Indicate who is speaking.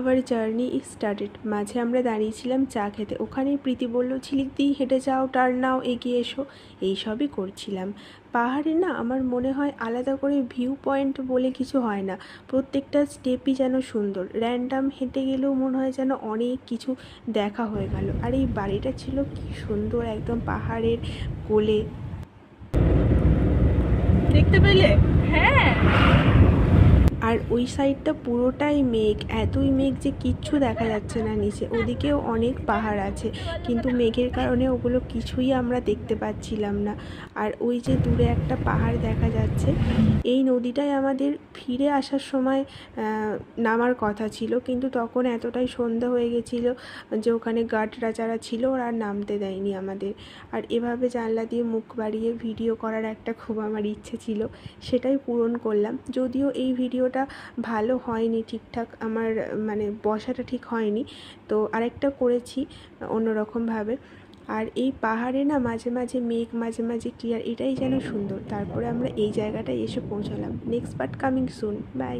Speaker 1: Hour journey is started. মাঝে আমরা দাঁড়িয়েছিলাম চা খেতে। ওখানেই প্রীতি বলল, ঝিলিক দি হেঁটে যাও, টার্ন নাও, এগিয়ে এসো। এইসবই করছিলাম। পাহাড়ে না আমার মনে হয় আলাদা করে ভিউ পয়েন্ট বলে কিছু হয় না, প্রত্যেকটা স্টেপই যেন সুন্দর। র্যান্ডাম হেঁটে গেলেও মনে হয় যেন অনেক কিছু দেখা হয়ে গেল। আর এই বাড়িটা ছিল কি সুন্দর, একদম পাহাড়ের কোলে।
Speaker 2: দেখতে পেলে? হ্যাঁ।
Speaker 1: আর ওই সাইডটা পুরোটাই মেঘ, এতই মেঘ যে কিচ্ছু দেখা যাচ্ছে না নিচে। ওদিকেও অনেক পাহাড় আছে, কিন্তু মেঘের কারণে ওগুলো কিছুই আমরা দেখতে পাচ্ছিলাম না। আর ওই যে দূরে একটা পাহাড় দেখা যাচ্ছে, এই নদীটাই আমাদের ফিরে আসার সময় নামার কথা ছিল, কিন্তু তখন এতটাই সন্ধ্যা হয়ে গেছিলো যে ওখানে গার্ডরা যারা ছিল ওরা আর নামতে দেয়নি আমাদের। আর এভাবে জানলা দিয়ে মুখ বাড়িয়ে ভিডিও করার একটা খুব আমার ইচ্ছে ছিল, সেটাই পূরণ করলাম। যদিও এই ভিডিওটা ভালো হয়নি ঠিকঠাক, আমার মানে বসাটা ঠিক হয়নি, তো আরেকটা করেছি অন্যরকমভাবে। আর এই পাহাড়ে না মাঝে মাঝে মেঘ, মাঝে মাঝে ক্লিয়ার, এটাই যেন সুন্দর। তারপরে আমরা এই জায়গাটায় এসে পৌঁছালাম। Next part coming soon. By.